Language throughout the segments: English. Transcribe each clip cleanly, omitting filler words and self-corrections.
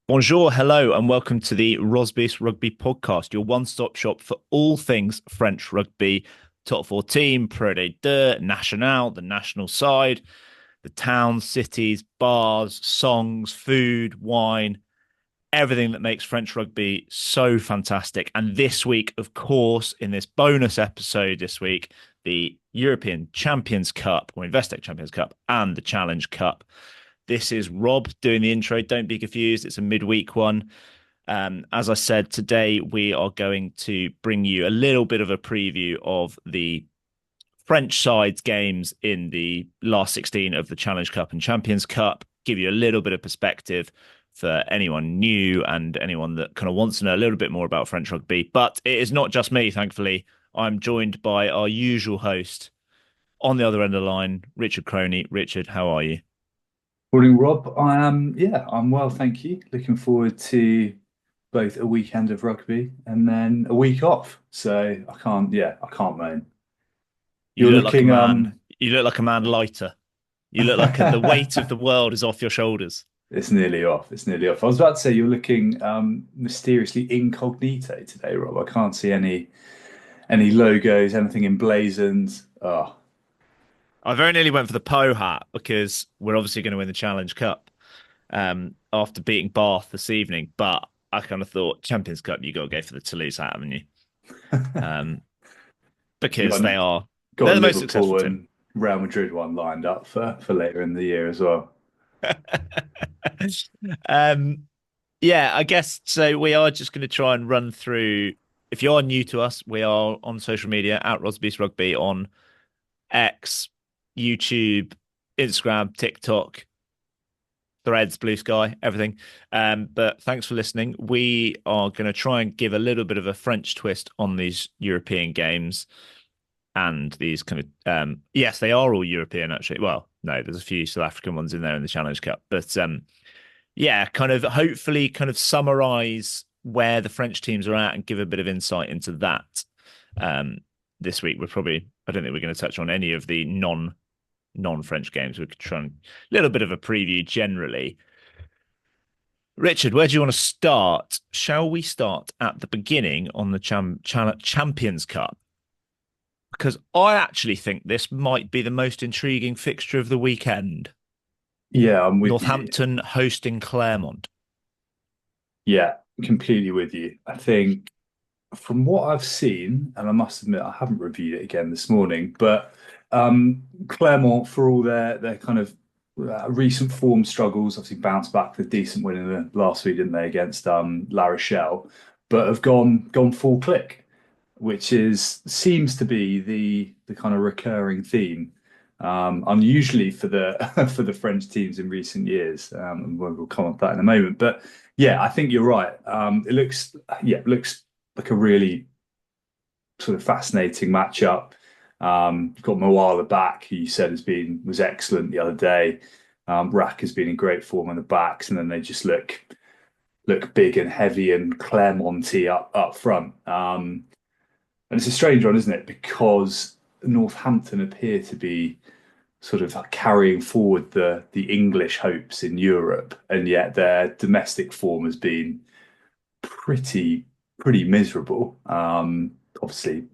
Bonjour, hello, and welcome to the Rosbifs Rugby podcast, your one-stop shop for all things French rugby, top 14, Pro D2, National, the national side, the towns, cities, bars, songs, food, wine, everything that makes French rugby so fantastic. And this week, of course, in this bonus episode this week, the European Champions Cup or Investec Champions Cup and the Challenge Cup. This is Rob doing the intro. Don't be confused. It's a midweek one. As I said, today we are going to bring you a little bit of a preview of the French side's games in the last 16 of the Challenge Cup and Champions Cup, give you a little bit of perspective for anyone new and anyone that kind of wants to know a little bit more about French rugby. But it is not just me, thankfully. I'm joined by our usual host on the other end of the line, Richard Croney. Richard, how are you? Morning, Rob. I'm well, thank you. Looking forward to both a weekend of rugby and then a week off. So I can't moan. You You're look like a looking, man. You look like a man lighter. You look like the weight of the world is off your shoulders. it's nearly off. It's nearly off. I was about to say you're looking mysteriously incognito today, Rob. I can't see any logos, anything emblazoned. Oh, I very nearly went for the Poe hat because we're obviously going to win the Challenge Cup after beating Bath this evening. But I kind of thought Champions Cup, you got to go for the Toulouse hat, haven't you? Um, you because got they're got a the most successful Liverpool team. and Real Madrid one lined up for later in the year as well. um, yeah, I guess so. We are just going to try and run through. If you are new to us, we are on social media at Rosbifs Rugby on X, YouTube, Instagram, TikTok, Threads, Blue Sky, everything. But thanks for listening. We are going to try and give a little bit of a French twist on these European games and these kind of yes, they are all European actually. Well, no, there's a few South African ones in there in the Challenge Cup, but yeah, kind of hopefully kind of summarize where the French teams are at and give a bit of insight into that. Um, this week I don't think we're going to touch on any of the non-French games. We could try and a little bit of a preview generally. Richard, where do you want to start? Shall we start at the beginning on the Champions Cup? Because I actually think this might be the most intriguing fixture of the weekend. Yeah, I'm with you. Northampton hosting Clermont. Yeah, completely with you. I think from what I've seen, and I must admit I haven't reviewed it again this morning, but Clermont, for all their kind of recent form struggles, obviously bounced back with a decent win in the last week, didn't they, against La Rochelle, but have gone full click, which is seems to be the kind of recurring theme. Unusually for the for the French teams in recent years, and we'll come on to that in a moment. But yeah, I think you're right. It looks like a really sort of fascinating matchup. You've got Moala back, who you said was excellent the other day. Rack has been in great form on the backs, and then they just look big and heavy and Clermonty up front. And it's a strange one, isn't it? Because Northampton appear to be sort of like carrying forward the English hopes in Europe, and yet their domestic form has been pretty pretty miserable. Obviously,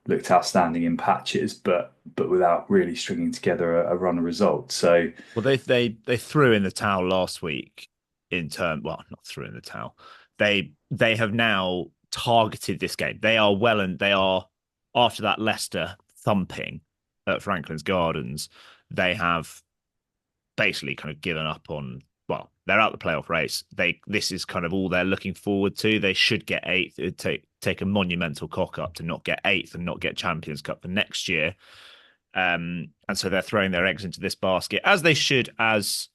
looked outstanding in patches, but without really stringing together a run of results. So Well, they threw in the towel last week in turn. Well, not threw in the towel. They have now targeted this game. They are well and they are after that Leicester thumping at Franklin's Gardens. They have basically kind of given up on. Well, they're out the playoff race. This is kind of all they're looking forward to. They should get eighth. It'd take a monumental cock up to not get eighth and not get Champions Cup for next year. And so they're throwing their eggs into this basket, as they should, as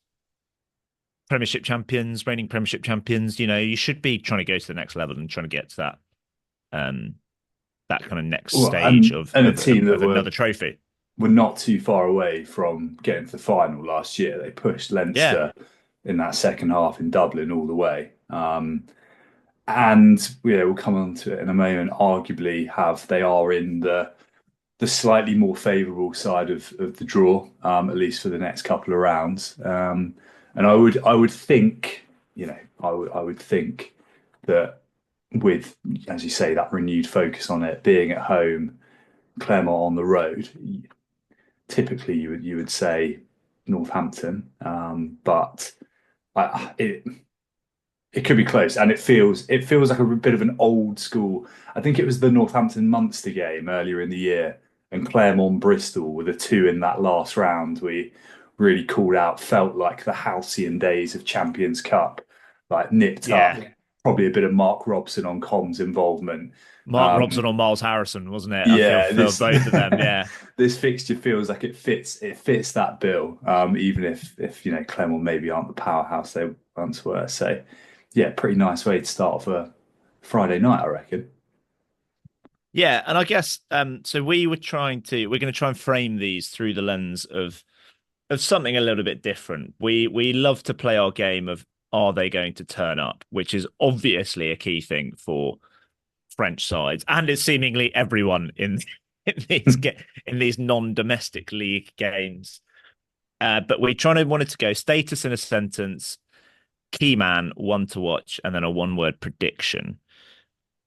Premiership champions, reigning Premiership champions. You know, you should be trying to go to the next level and trying to get to um, that kind of next well, stage of, and a team that of another trophy. were not too far away from getting to the final last year. They pushed Yeah, Leinster in that second half in Dublin all the way. And yeah, we'll come on to it in a moment. Arguably, have they are in the slightly more favourable side of the draw, at least for the next couple of rounds. And I would think, I would think that with, as you say, that renewed focus on it being at home, Clermont on the road, typically you would say Northampton, but I, it could be close, and it feels like a bit of an old school. I think it was the Northampton Munster game earlier in the year, and Claremont Bristol were the two in that last round. We really called out, felt like the halcyon days of Champions Cup, like nipped up. Yeah. Probably a bit of Mark Robson on comms involvement. Mark Um, Robson or Miles Harrison, wasn't it? I feel yeah, for this both of them. Yeah. this fixture feels like it fits that bill. Even if Clermont maybe aren't the powerhouse they once were. So yeah, pretty nice way to start off a Friday night, I reckon. Yeah, and I guess so we're going to try and frame these through the lens of something a little bit different. We love to play our game of are they going to turn up, which is obviously a key thing for French sides and it's seemingly everyone in in these non-domestic league games. But we wanted to go status in a sentence, key man, one to watch, and then a one-word prediction.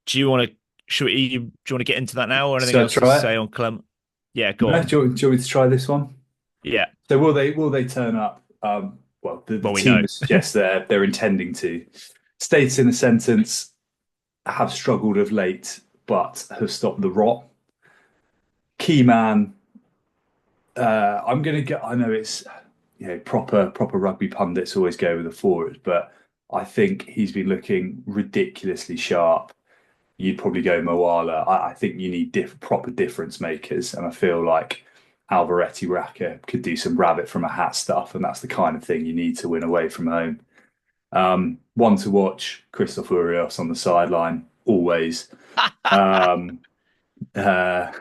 Do you want to do you want to get into that now or anything So else to try it. say on Clem? Yeah, go No, on. do you want me to try this one? Yeah. So will they turn up? Well, the Well, we team know. suggests they're intending to. States in a sentence have struggled of late, but have stopped the rot. Key man. I'm gonna get. I know it's proper rugby pundits always go with the forward, but I think he's been looking ridiculously sharp. You'd probably go Moala. I think you need proper difference makers, and I feel like Alvaretti Raka could do some rabbit from a hat stuff, and that's the kind of thing you need to win away from home. One to watch, Christoph Urios on the sideline, always. Um, uh,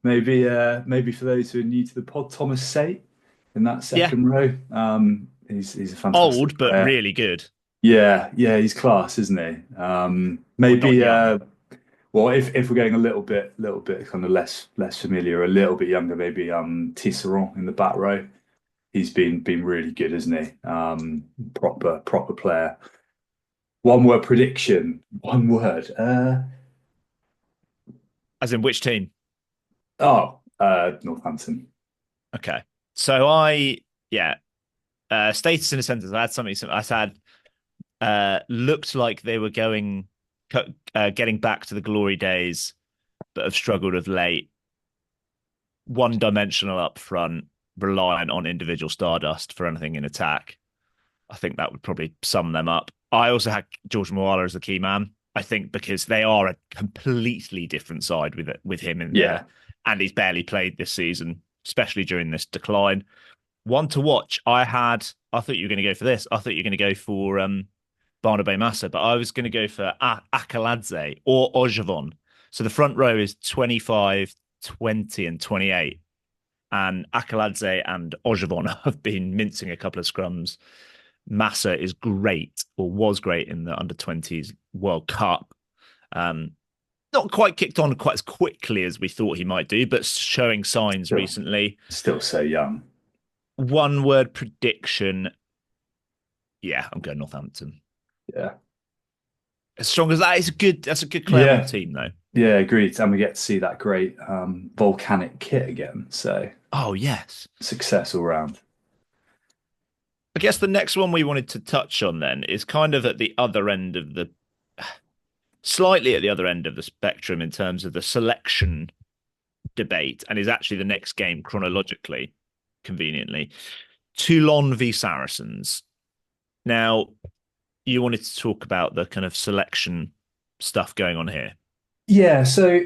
maybe for those who are new to the pod, Thomas Sate in that Yeah. second row. He's a fantastic Old, but player. really good. Yeah, he's class, isn't he? Well, not Maybe young. well, if we're going a little bit kind of less familiar, a little bit younger, maybe Tisserand in the back row. He's been really good, isn't he? Proper player. One word prediction. One word. As in which team? Northampton. Okay. Yeah, status in a sentence. I had something. I had looked like they were getting back to the glory days, but have struggled of late. One dimensional up front, reliant on individual stardust for anything in attack. I think that would probably sum them up. I also had George Moala as the key man. I think because they are a completely different side with him in Yeah. there, and he's barely played this season, especially during this decline. One to watch. I thought you were going to go for this. I thought you were going to go for Barnaby Massa, but I was going to go for Akaladze or Ojavon. So the front row is 25, 20, and 28. And Akaladze and Ojavon have been mincing a couple of scrums. Massa is great, or was great in the under 20s World Cup. Not quite kicked on quite as quickly as we thought he might do, but showing signs Still, recently. still so young. One word prediction. Yeah, I'm going Northampton. Yeah. As strong as that is that's a good Clermont Yeah. team though. Yeah, agreed. And we get to see that great volcanic kit again. So Oh yes. success all round. I guess the next one we wanted to touch on then is kind of at the other end of the slightly at the other end of the spectrum in terms of the selection debate and is actually the next game chronologically, conveniently. Toulon v Saracens. Now, you wanted to talk about the kind of selection stuff going on here. Yeah, so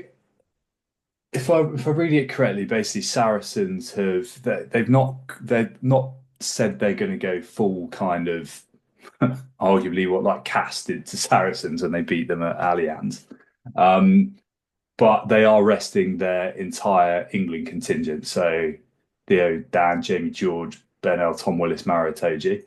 if I read it correctly, basically Saracens they've not said they're going to go full kind of arguably what like Castres did to Saracens when they beat them at Allianz. But they are resting their entire England contingent. So Theo, Dan, Jamie George, Benel, Tom Willis, Maro Itoje,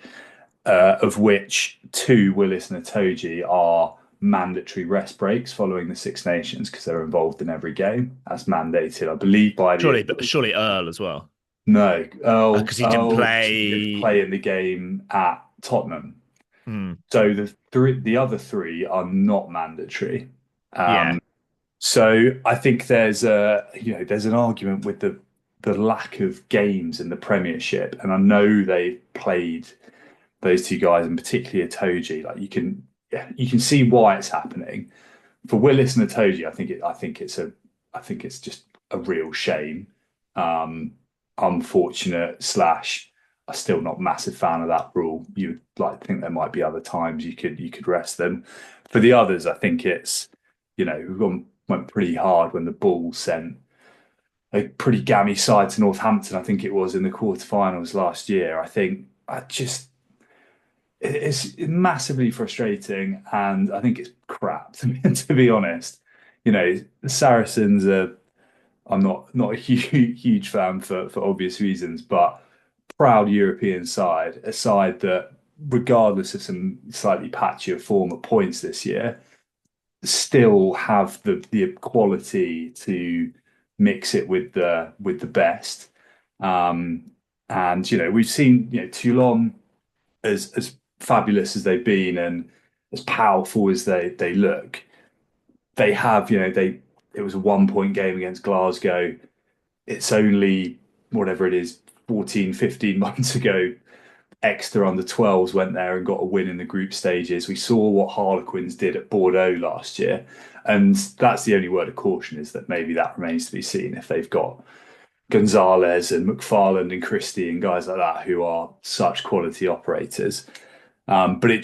of which two, Willis and Itoje, are mandatory rest breaks following the Six Nations because they're involved in every game as mandated, I believe, by Surely, the but surely Earl as well. no, Because he didn't He didn't play. play in the game at Tottenham. Mm. So the other three are not mandatory. Yeah. So I think there's an argument with the lack of games in the Premiership, and I know they've played those two guys, and particularly Itoje. Like you can see why it's happening. For Willis and Itoje, I think it's just a real shame. Unfortunate slash. I'm still not a massive fan of that rule. You like think there might be other times you could rest them. For the others, I think it's went pretty hard when the Bulls sent a pretty gammy side to Northampton. I think it was in the quarterfinals last year. I think I just it's massively frustrating, and I think it's crap to be honest. The Saracens are. I'm not a huge fan for obvious reasons, but proud European side, a side that, regardless of some slightly patchier form at points this year, still have the quality to mix it with the best. Um, and we've seen Toulon as fabulous as they've been and as powerful as they look. They have they it was a 1 point game against Glasgow. It's only whatever it is 14, 15 months ago. Exeter under 12s went there and got a win in the group stages. We saw what Harlequins did at Bordeaux last year. And that's the only word of caution, is that maybe that remains to be seen if they've got Gonzalez and McFarland and Christie and guys like that who are such quality operators. But it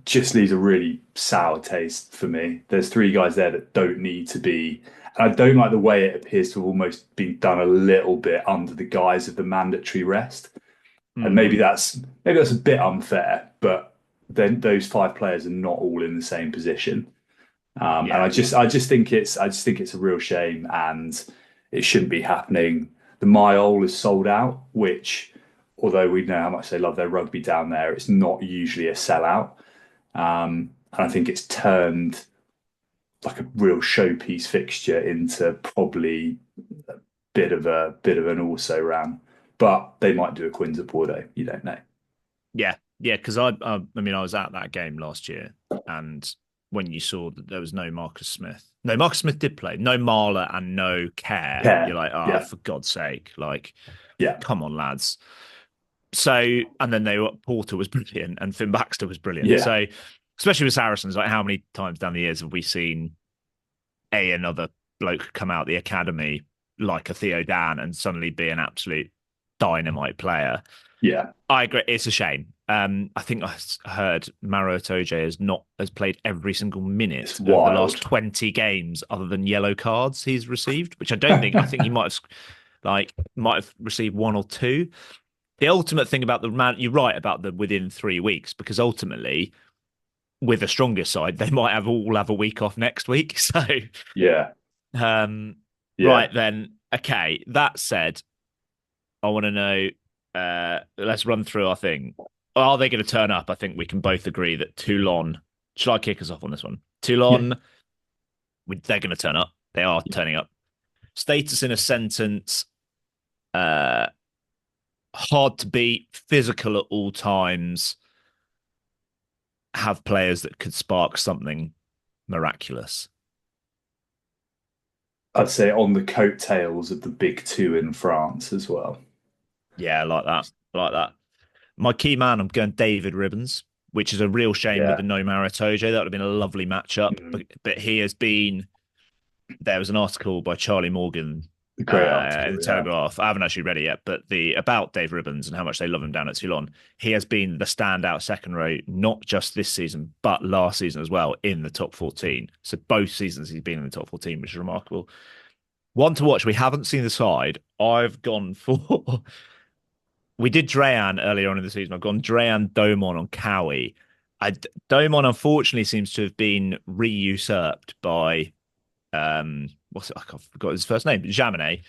just leaves a really sour taste for me. There's three guys there that don't need to be. And I don't like the way it appears to have almost been done a little bit under the guise of the mandatory rest. And Mm. maybe that's a bit unfair, but then those five players are not all in the same position. And Yeah. I just think it's a real shame, and it shouldn't be happening. The Mayol is sold out, which, although we know how much they love their rugby down there, it's not usually a sellout. And I think it's turned like a real showpiece fixture into probably a bit of an also ran. But they might do a Quins at Bordeaux. You don't know. Yeah. Yeah. Because I mean, I was at that game last year, and when you saw that there was no Marcus Smith, no, Marcus Smith did play, no Marler and no Care, you're Care. like, oh, Yeah. for God's sake, like, Yeah. come on, lads. So, and then they were, Porter was brilliant and Finn Baxter was brilliant. Yeah. So, especially with Saracens, like, how many times down the years have we seen another bloke come out the academy like a Theo Dan and suddenly be an absolute dynamite player? Yeah. I agree. It's a shame. I think I heard Maro Itoje has played every single It's minute of the last wild. 20 games other than yellow cards he's received, which I don't think. I think he might have received one or two. The ultimate thing about the man, you're right about the within 3 weeks, because ultimately, with the strongest side, they might all have a week off next week. So, Yeah. um, Yeah. right then, okay. That said, I want to know. Let's run through our thing. Are they going to turn up? I think we can both agree that Toulon. Should I kick us off on this one? Yeah. Toulon, they're going to turn up. They are turning up. Status in a sentence. Uh, Hard to beat. Physical at all times. Have players that could spark something miraculous. I'd say on the coattails of the big two in France as well. Yeah, I like that. I like that. My key man, I'm going David Ribbons, which is a real shame with Yeah. the no Maritoje. That would have been a lovely matchup. Mhm. But he has been. There was an article by Charlie Morgan A great in article. the Yeah. Telegraph. I haven't actually read it yet, but the about Dave Ribbons and how much they love him down at Toulon. He has been the standout second row, not just this season, but last season as well, in the top 14. So both seasons he's been in the top 14, which is remarkable. One to watch. We haven't seen the side. I've gone for. We did Drayan earlier on in the season. I've gone Drayan, Domon on Cowie. Domon unfortunately seems to have been re-usurped by what's it? I forgot his first name, Jaminet,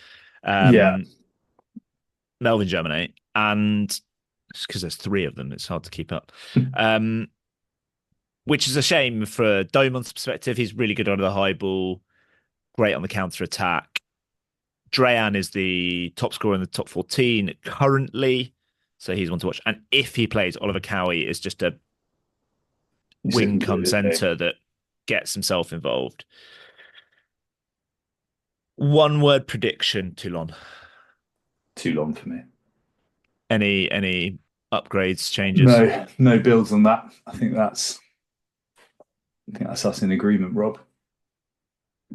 Yeah. um, Melvin Jaminet, and because there's three of them, it's hard to keep up. Um, which is a shame for Domon's perspective. He's really good under the high ball, great on the counter attack. Drayan is the top scorer in the top 14 currently, so he's one to watch. And if he plays, Oliver Cowie is just a wing come centre that gets himself involved. One word prediction, Toulon. Toulon for me. Any upgrades, changes? No, no builds on that. I think that's us in agreement, Rob.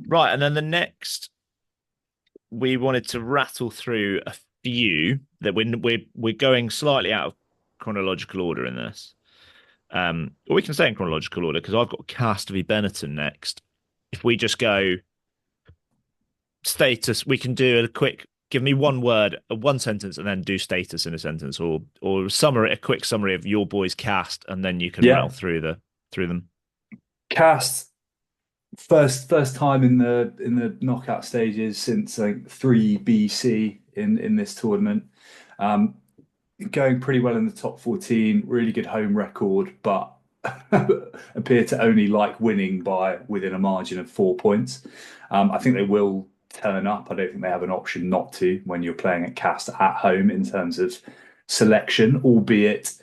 Right, and then the next we wanted to rattle through a few that we're going slightly out of chronological order in this. Or we can stay in chronological order because I've got Castres v Benetton next. If we just go status, we can do a quick give me one word, one sentence, and then do status in a sentence, or summary, a quick summary of your boys' cast, and then you can Yeah, rattle through them. Cast first time in the knockout stages since like 3 BC in this tournament. Um, Going pretty well in the top 14, really good home record, but appear to only like winning by within a margin of 4 points. I think they will turn up. I don't think they have an option not to when you're playing at Cast at home in terms of selection, albeit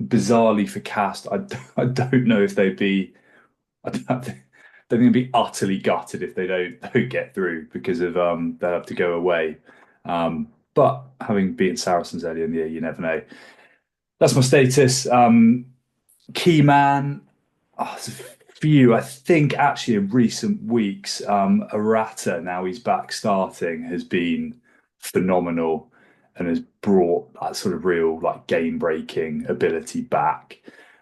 bizarrely for Cast, I don't know if they'd be. I don't think they're going to be utterly gutted if they don't get through because of they'll have to go away. But having beaten Saracens earlier in the year, you never know. That's my status. Key man. There's a few. I think actually in recent weeks, Arata, now he's back starting, has been phenomenal and has brought that sort of real like game breaking ability back.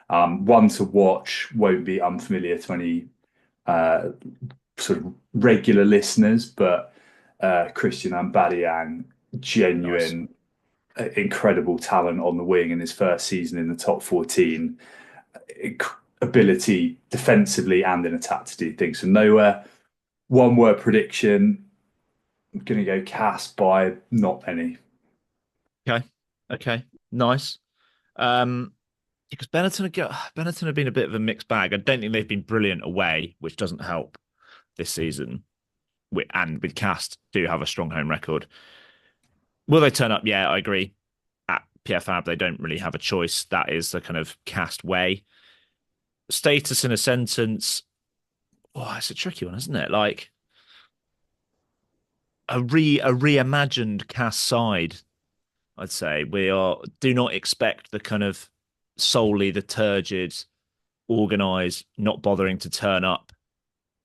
One to watch, won't be unfamiliar to any uh, sort of regular listeners, but Christian Mbadiang, Nice. genuine, incredible talent on the wing in his first season in the top 14. Ability defensively and in attack to do things from nowhere. One word prediction. I'm going to go cast by not many. Okay, okay, nice. Because Benetton have been a bit of a mixed bag. I don't think they've been brilliant away, which doesn't help this season. And with Cast do have a strong home record. Will they turn up? Yeah, I agree. At PFAB, they don't really have a choice. That is the kind of Cast way. Status in a sentence. Oh, it's a tricky one, isn't it? Like a reimagined Cast side. I'd say do not expect the kind of solely the turgid, organized, not bothering to turn up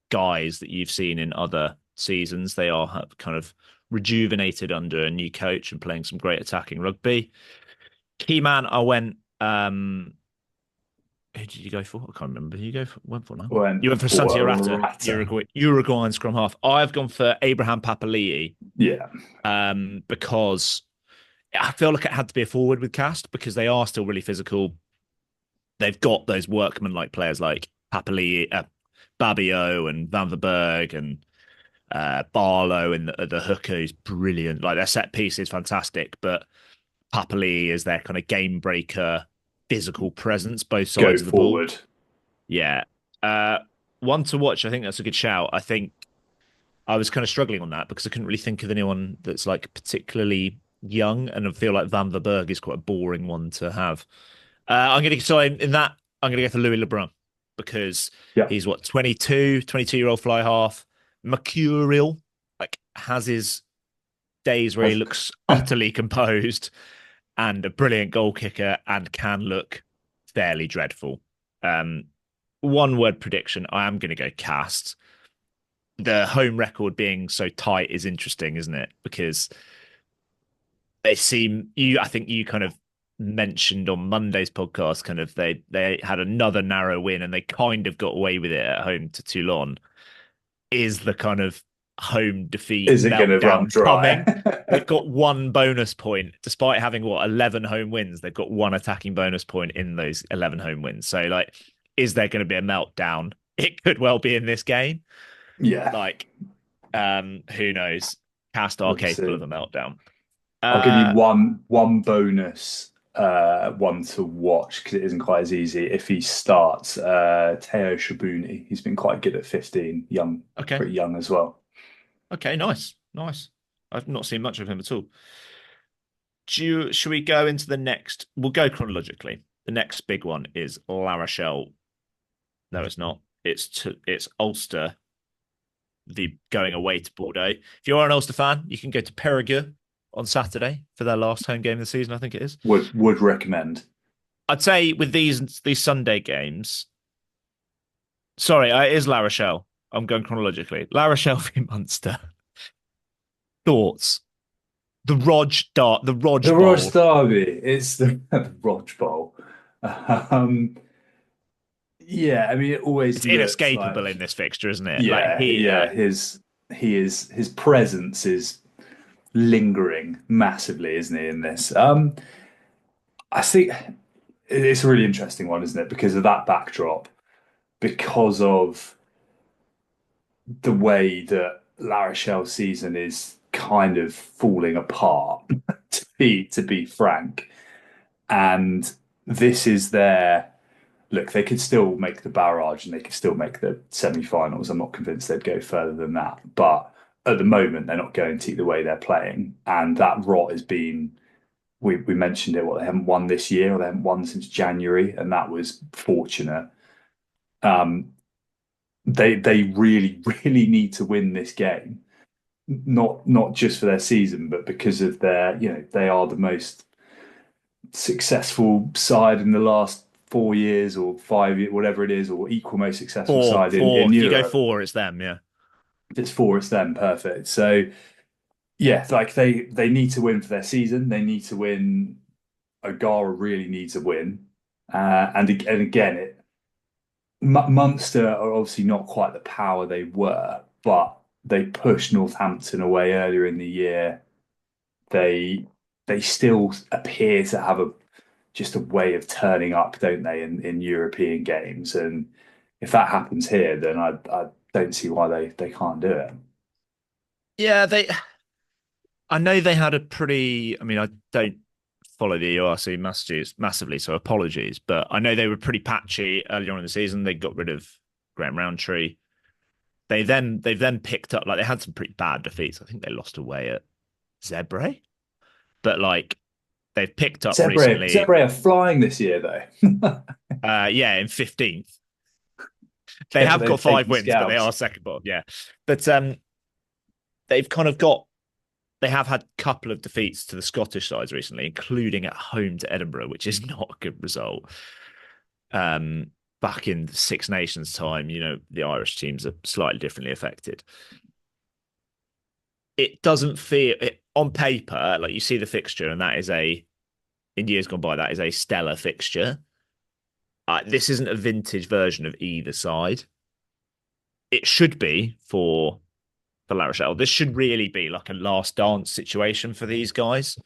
guys that you've seen in other seasons. They are kind of rejuvenated under a new coach and playing some great attacking rugby. Key man, I went. Who did you go for? I can't remember who you went for now. Went You went for for Santi a Arata, ratter. Uruguayan scrum half. I've gone for Abraham Papali'i, Yeah, because I feel like it had to be a forward with Cast because they are still really physical. They've got those workman-like players like Papali'i, Babio, and Van der Berg, and Barlow, and the hooker is brilliant. Like their set piece is fantastic, but Papali is their kind of game breaker, physical presence, both go sides of the ball. forward. Yeah. Uh, One to watch. I think that's a good shout. I think I was kind of struggling on that because I couldn't really think of anyone that's like particularly young, and I feel like Van der Berg is quite a boring one to have. In that I'm gonna go for Louis Lebrun because Yeah, he's what 22-year-old fly half, mercurial, like has his days where he looks utterly composed and a brilliant goal kicker and can look fairly dreadful. Um, One word prediction: I am going to go Cast. The home record being so tight is interesting, isn't it? Because they seem you. I think you kind of mentioned on Monday's podcast, kind of they had another narrow win and they kind of got away with it at home to Toulon. Is the kind of home defeat is it going to run meltdown dry? coming? They've got one bonus point, despite having 11 home wins. They've got one attacking bonus point in those 11 home wins. So, like, is there going to be a meltdown? It could well be in this game. Yeah, Like, who knows? Cast are we'll capable of see. a meltdown. I'll give you Uh, one bonus one to watch because it isn't quite as easy if he starts Teo Shabuni. He's been quite good at 15, young, okay, pretty young as well. okay, nice, nice. I've not seen much of him at all. Should we go into the next? We'll go chronologically. The next big one is La Rochelle No, it's not. It's Ulster, the going away to Bordeaux. If you are an Ulster fan, you can go to Perigueux on Saturday for their last home game of the season, I think it is. Would recommend. I'd say with these Sunday games, sorry, it is La Rochelle. I'm going chronologically. La Rochelle v Munster. Thoughts? The Rog The Ross Bowl. Derby. It's the, the Rog Bowl. Um, yeah, I mean, it always It's looks inescapable in like, this fixture, isn't it? Like yeah, yeah. His presence is lingering massively, isn't he? In this, I think it's a really interesting one, isn't it? Because of that backdrop, because of the way that La Rochelle season is kind of falling apart, to be frank. And this is their look, they could still make the barrage and they could still make the semi-finals. I'm not convinced they'd go further than that. But at the moment, they're not going to the way they're playing. And that rot has been, we mentioned it, what, they haven't won this year or they haven't won since January. And that was fortunate. Um, they really, really need to win this game. Not just for their season, but because of their, they are the most successful side in the last 4 years or 5 years, whatever it is, or equal most successful Four, side in, four. in If you go Europe. four, it's them. Yeah. If it's four, it's them. Perfect. So yeah, like they need to win for their season. They need to win. O'Gara really needs a win. And again, Munster are obviously not quite the power they were, but they pushed Northampton away earlier in the year. They they still appear to have just a way of turning up, don't they, in European games? And if that happens here, then I don't see why they can't do it. Yeah, they. I know they had a pretty. I mean, I don't follow the URC massively, so apologies. But I know they were pretty patchy earlier on in the season. They got rid of Graham Roundtree. They've then picked up, like, they had some pretty bad defeats. I think they lost away at Zebre, but like they've picked up recently. Zebre are flying this year, though. Yeah, in 15th. They Yeah, have got they've five taken wins, but they are scalps. second bottom. Yeah, but they've kind of got. They have had a couple of defeats to the Scottish sides recently, including at home to Edinburgh, which is not a good result. Back in the Six Nations time, the Irish teams are slightly differently affected. It doesn't feel on paper like you see the fixture, and that is in years gone by, that is a stellar fixture. This isn't a vintage version of either side. It should be for La Rochelle. This should really be like a last dance situation for these guys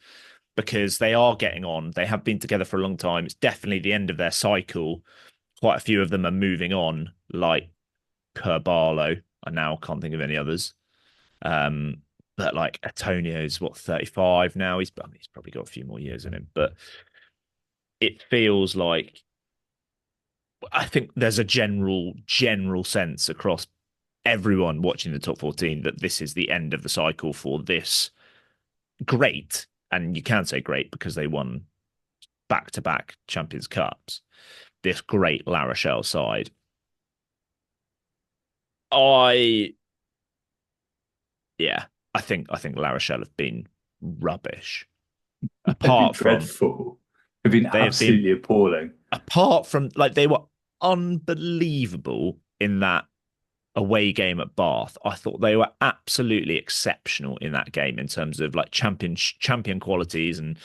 because they are getting on. They have been together for a long time. It's definitely the end of their cycle. Quite a few of them are moving on, like Kerbarlow. I now can't think of any others. But like Antonio's 35 now. He's probably got a few more years in him, but it feels like I think there's a general sense across everyone watching the top 14 that this is the end of the cycle for this great, and you can say great because they won back-to-back Champions Cups, this great La Rochelle side. I yeah, I think La Rochelle have been rubbish. They've been Apart from dreadful. They've been they have been absolutely appalling. apart from like they were unbelievable in that away game at Bath. I thought they were absolutely exceptional in that game in terms of like champion qualities and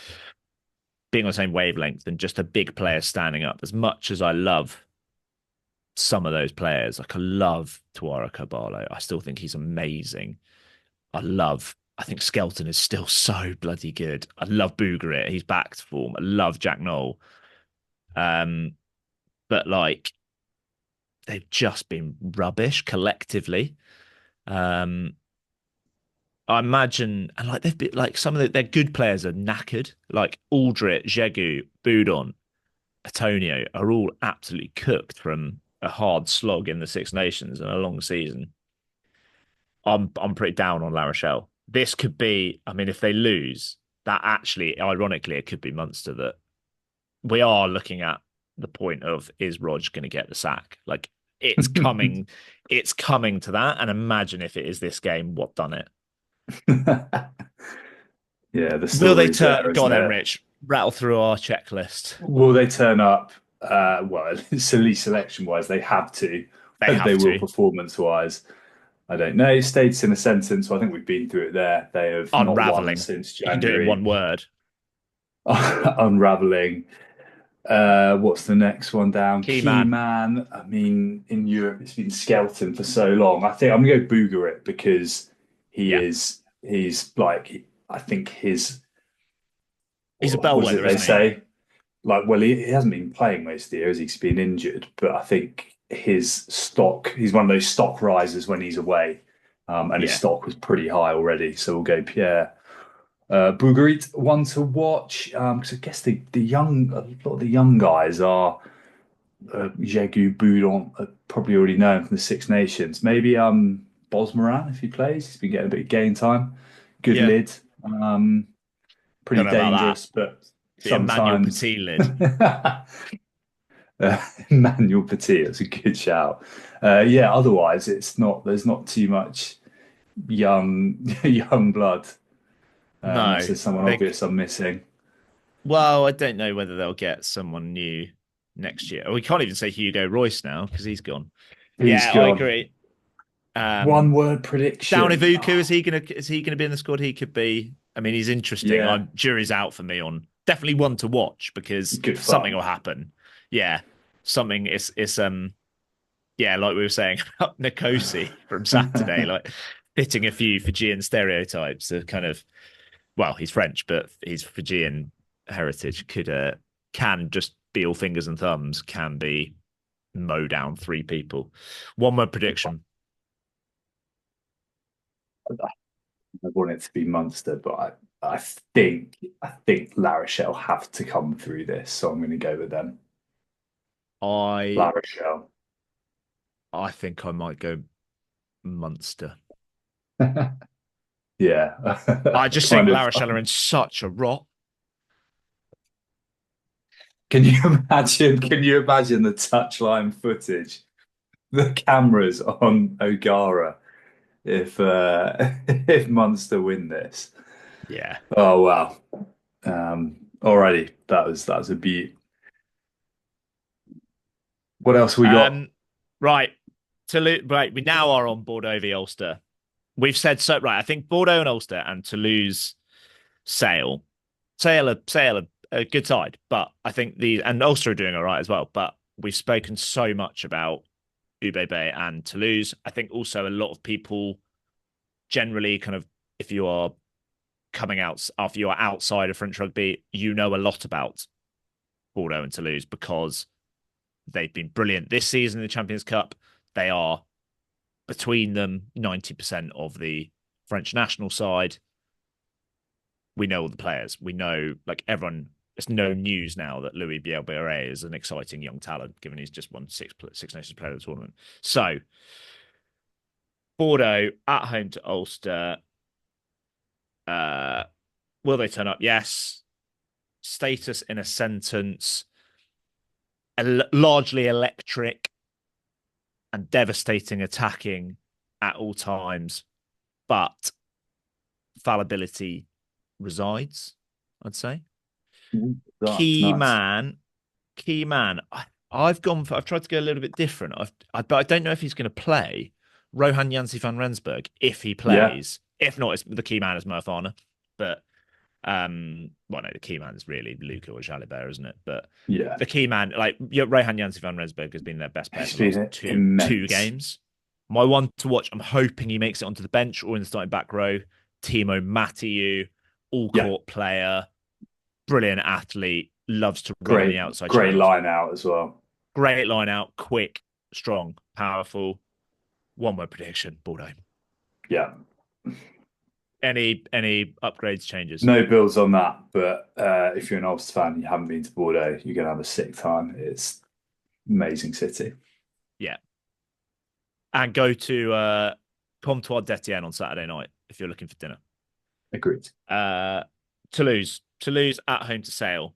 being on the same wavelength and just a big player standing up. As much as I love some of those players, like I love Tuara Caballo, I still think he's amazing. I think Skelton is still so bloody good. I love Bougarit. He's back to form. I love Jack Knoll. Um, but like they've just been rubbish collectively. Um, I imagine, and like they've been like some of their good players are knackered. Like Aldrit, Jegu, Boudon, Antonio are all absolutely cooked from a hard slog in the Six Nations and a long season. I'm pretty down on La Rochelle. This could be, I mean, if they lose, that actually, ironically, it could be Munster that we are looking at the point of is Rog going to get the sack? Like It's coming. It's coming to that. And imagine if it is this game, what done it? Yeah, the Will they story's turn? there, Go on isn't then, it? Rich. Rattle through our checklist. Will they turn up? Well, silly selection wise, they have to. They Whether they have will to. performance wise, I don't know. States in a sentence. So I think we've been through it there. They have not won Unraveling. since You can do it in one January. word. Unraveling. What's the next one down? Key Key man. man. I mean, in Europe, it's been Skelton for so long. I think I'm gonna go Booger it because he Yeah. is. He's like. I think his. He's a What is it bellwether, they isn't he? say? Like, well, he hasn't been playing most of the year as he's been injured, but I think his stock. He's one of those stock risers when he's away, and his Yeah. stock was pretty high already. So we'll go Pierre. Bouguerit, one to watch because I guess the young a lot of the young guys are Jegu Boudon, probably already know him from the Six Nations. Maybe Bosmaran if he plays, he's been getting a bit of game time. Good Yeah. lid, pretty Don't know about that. dangerous, but The Emmanuel sometimes Petit lid. Manuel Petit, that's a good shout. Yeah, otherwise it's not. There's not too much young young blood. Unless No. there's someone They, obvious I'm missing. well, I don't know whether they'll get someone new next year. We can't even say Hugo Royce now because he's gone. He's Yeah, I gone. agree. One Um, word Down prediction. Ivuku, Oh, is he gonna be in the squad? He could be. I mean, he's interesting. yeah, I'm jury's out for me on definitely one to watch because good something fun. will happen. Yeah, something is yeah, like we were saying about Nkosi from Saturday, like fitting a few Fijian stereotypes of kind of well, he's French, but his Fijian heritage can just be all fingers and thumbs, can be mow down three people. One word prediction. I want it to be Munster, but I think La Rochelle have to come through this, so I'm going to go with them. La I Rochelle. I think I might go Munster. Yeah, I just think kind La of. Rochelle are in such a rot. Can you imagine? Can you imagine the touchline footage, the cameras on O'Gara if if Munster win this? Yeah. Oh wow. Alrighty, that was a beat. What else we got? Um. Right. Toulouse. Right. We now are on Bordeaux v Ulster. We've said so. Right. I think Bordeaux and Ulster and Toulouse sail. Sail a good side, but I think the and Ulster are doing all right as well. But we've spoken so much about UBB and Toulouse. I think also a lot of people generally kind of if you are coming out after you are outside of French rugby, you know a lot about Bordeaux and Toulouse because they've been brilliant this season in the Champions Cup. They are between them 90% of the French national side. We know all the players. We know like everyone. It's no news now that Louis Bielbarré is an exciting young talent, given he's just won Six Nations Player of the Tournament. So Bordeaux at home to Ulster. Uh, will they turn up? Yes. Status in a sentence: largely electric and devastating attacking at all times, but fallibility resides, I'd say. That's Key nuts. man, key man. I've tried to go a little bit different. But I don't know if he's going to play. Rohan Jansi van Rensburg, if he Yeah, plays. If not, it's, the key man is Murfana. But well, no, the key man is really Luca or Jalibert, isn't it? But yeah. the key man, like Rohan Jansi van Rensburg, has been their best player It's for the last been two immense. games. My one to watch. I'm hoping he makes it onto the bench or in the starting back row. Timo Mathieu, all Yeah, court player, brilliant athlete, loves to run on the great, outside great channels. line out as well. Great line out, quick, strong, powerful. One word prediction, Bordeaux. Yeah, Any upgrades, changes? no bills on that. But if you're an Ulster fan, and you haven't been to Bordeaux, you're gonna have a sick time. It's amazing city. Yeah. And go to Comptoir d'Etienne on Saturday night if you're looking for dinner. Agreed. Uh, Toulouse. Toulouse at home to Sale.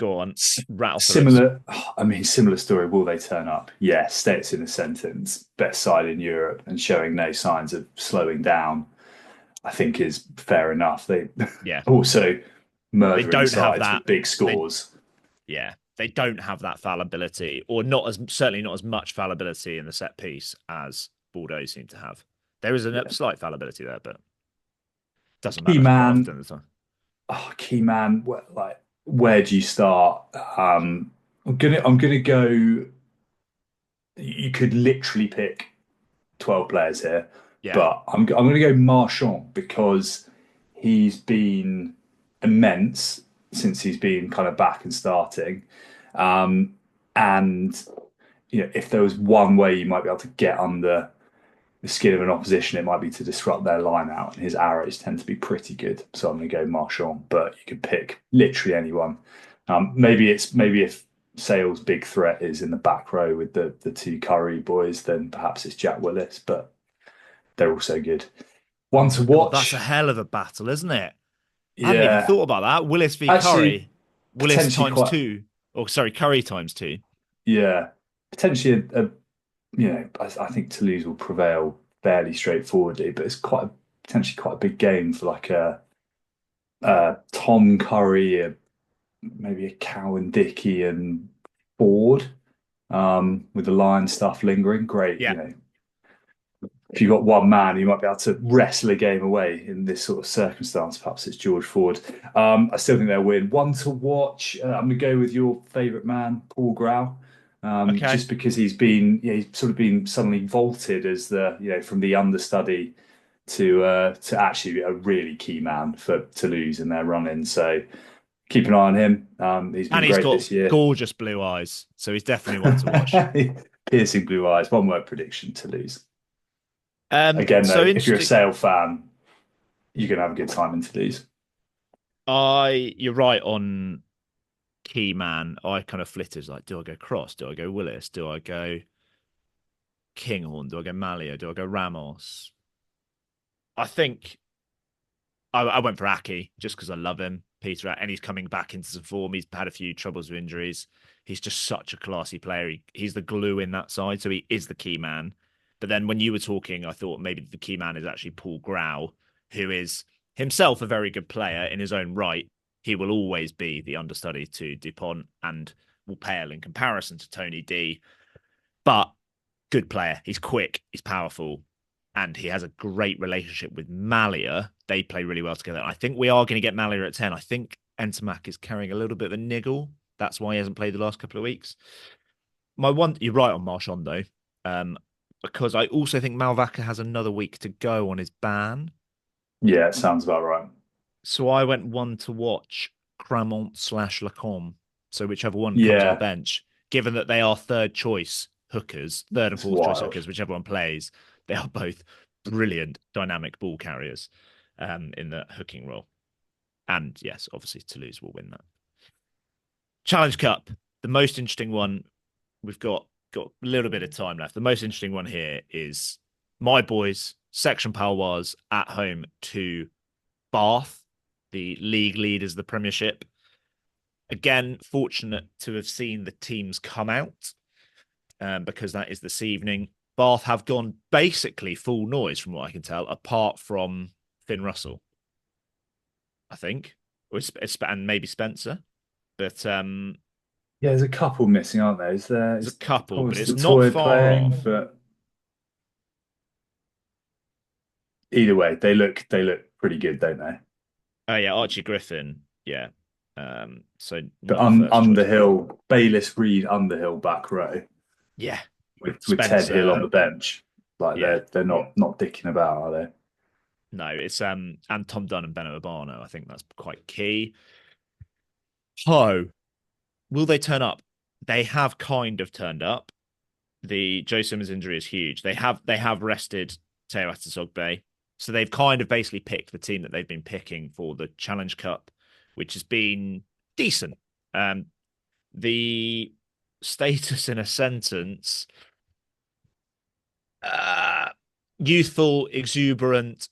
Go on, rattle through us. Similar, I mean, similar story. Will they turn up? Yeah, states in a sentence. Best side in Europe and showing no signs of slowing down, I think is fair enough. They Yeah, also they murdering don't have sides that. with big They scores. Yeah, they don't have that fallibility, or not as certainly not as much fallibility in the set piece as Bordeaux seem to have. There is a Yeah. slight fallibility there, but doesn't Key matter quite man, often at the time. key man. Where do you start? I'm gonna go. You could literally pick 12 players here, Yeah, but I'm going to go Marchand because he's been immense since he's been kind of back and starting. Um, and if there was one way you might be able to get under the skin of an opposition, it might be to disrupt their line out. And his arrows tend to be pretty good. So I'm going to go Marchand, but you could pick literally anyone. Maybe if Sale's big threat is in the back row with the two Curry boys, then perhaps it's Jack Willis, but they're also good. One to God, that's a watch. hell of a battle, isn't it? I hadn't even Yeah, thought about that. Willis v actually, Curry, Willis potentially times quite. two, or sorry, Curry times two. Yeah, potentially I think Toulouse will prevail fairly straightforwardly, but it's potentially quite a big game for like a Tom Curry, maybe a Cowan Dickey and Ford, with the Lion stuff lingering. Great, Yeah, if you've got one man, you might be able to wrestle a game away in this sort of circumstance. Perhaps it's George Ford. I still think they'll win. One to watch. I'm gonna go with your favourite man, Paul Grau. okay. Just because he's sort of been suddenly vaulted as from the understudy to actually a really key man for Toulouse in their run in. So keep an eye on him. He's been And he's great got this year. gorgeous blue eyes, so he's definitely one to watch. Piercing blue eyes. One word prediction: Toulouse. Again, So though, if you're a interesting. Sale fan, you can have a good time in Toulouse. You're right on key man. I kind of flitters like, do I go Cross? Do I go Willis? Do I go Kinghorn? Do I go Malia? Do I go Ramos? I think I went for Aki just because I love him, Peter, and he's coming back into some form. He's had a few troubles with injuries. He's just such a classy player. He's the glue in that side, so he is the key man. But then when you were talking, I thought maybe the key man is actually Paul Grau, who is himself a very good player in his own right. He will always be the understudy to Dupont and will pale in comparison to Tony D. But good player. He's quick. He's powerful. And he has a great relationship with Malia. They play really well together. I think we are going to get Malia at 10. I think Entomac is carrying a little bit of a niggle. That's why he hasn't played the last couple of weeks. You're right on Marchand, though, because I also think Malvaca has another week to go on his ban. Yeah, it sounds about right. So I went one to watch Clermont slash Lacombe. So whichever one comes on the Yeah, bench, given that they are third choice hookers, third and it's fourth choice wild. hookers, whichever one plays, they are both brilliant dynamic ball carriers in the hooking role. And yes, obviously Toulouse will win that. Challenge Cup, the most interesting one. We've got a little bit of time left. The most interesting one here is my boys, Section Palois, at home to Bath, the league leaders of the Premiership. Again, fortunate to have seen the teams come out because that is this evening. Bath have gone basically full noise, from what I can tell, apart from Finn Russell, I think, and maybe Spencer. But Yeah, there's a couple missing, aren't there? there's a Is couple, but Thomas it's not Latoy far playing? off. But either way, they look pretty good, don't they? Oh yeah, Archie Griffin. Yeah. So The not a first choice pick. Underhill, Bayliss Reed Underhill back row Yeah. with Ted Hill on Spencer. the bench. Like Yeah. they're not dicking about, are they? No, it's and Tom Dunn and Beno Urbano. I think that's quite key. Ho, will they turn up? They have kind of turned up. The Joe Simmons injury is huge. They have rested Teo Atasogbe. So they've kind of basically picked the team that they've been picking for the Challenge Cup, which has been decent. The status in a sentence: uh, youthful, exuberant,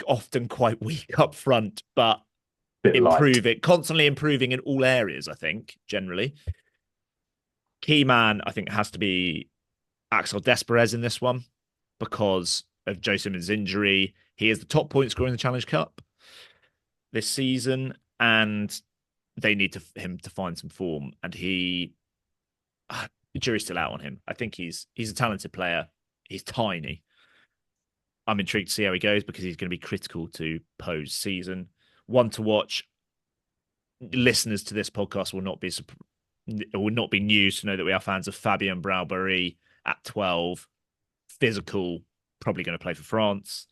often quite weak up front, but Bit light. constantly improving in all areas, I think, generally. Key man, I think, has to be Axel Desperez in this one because of Joe Simmons' injury. He is the top point scorer in the Challenge Cup this season, and they need him to find some form. And the jury's still out on him. I think he's a talented player. He's tiny. I'm intrigued to see how he goes because he's going to be critical to Poe's season. One to watch. Listeners to this podcast will not be news to know that we are fans of Fabien Braubery at 12. Physical, probably going to play for France.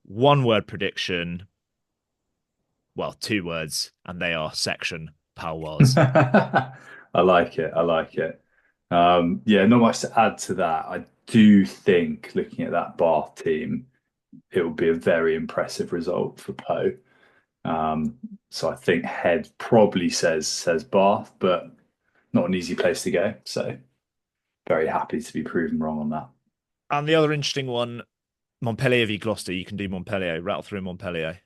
One word prediction. Well, two words, and they are section Pauwaz. I like it. I like it. Yeah, not much to add to that. I do think looking at that Bath team, it will be a very impressive result for Poe. So I think head probably says Bath, but not an easy place to go. So very happy to be proven wrong on that. And the other interesting one, Montpellier v Gloucester. You can do Montpellier, rattle through Montpellier.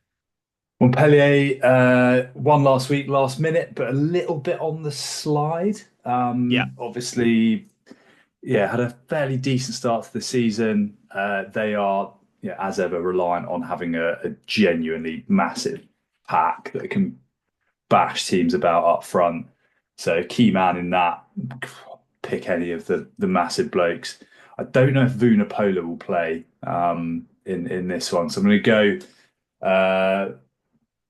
Montpellier won last week, last minute, but a little bit on the slide. Yeah. Obviously, yeah, had a fairly decent start to the season. They are, yeah, as ever, reliant on having a genuinely massive pack that can bash teams about up front. So key man in that, pick any of the massive blokes. I don't know if Vunipola will play in this one, so I'm going to go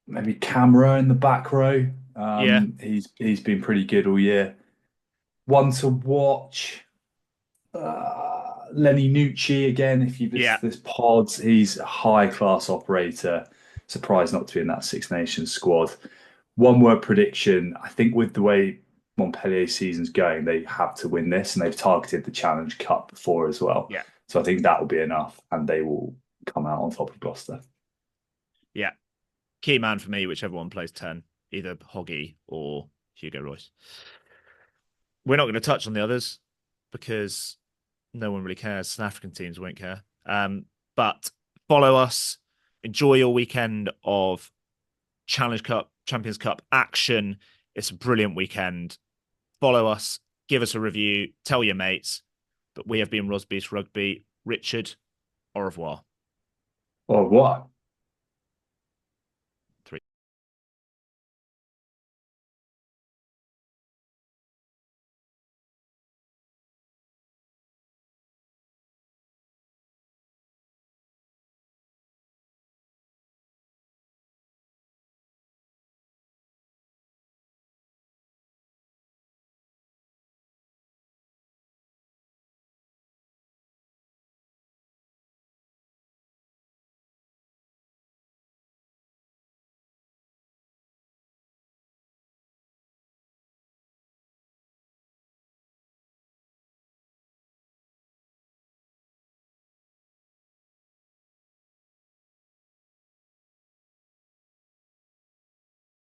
maybe Camera in the back row. Yeah. He's been pretty good all year. One to watch. Lenny Nucci again. If you listen to this pod, he's a high class operator. Surprised not to be in that Six Nations squad. One word prediction. I think with the way Montpellier season's going, they have to win this, and they've targeted the Challenge Cup before as well. Yeah. So I think that will be enough, and they will come out on top of Gloucester. Yeah. Key man for me, whichever one plays 10, either Hoggy or Hugo Royce. We're not going to touch on the others because no one really cares. South African teams won't care. But follow us. Enjoy your weekend of Challenge Cup, Champions Cup action. It's a brilliant weekend. Follow us. Give us a review. Tell your mates. But we have been Rosbifs Rugby. Richard, au revoir. Au revoir.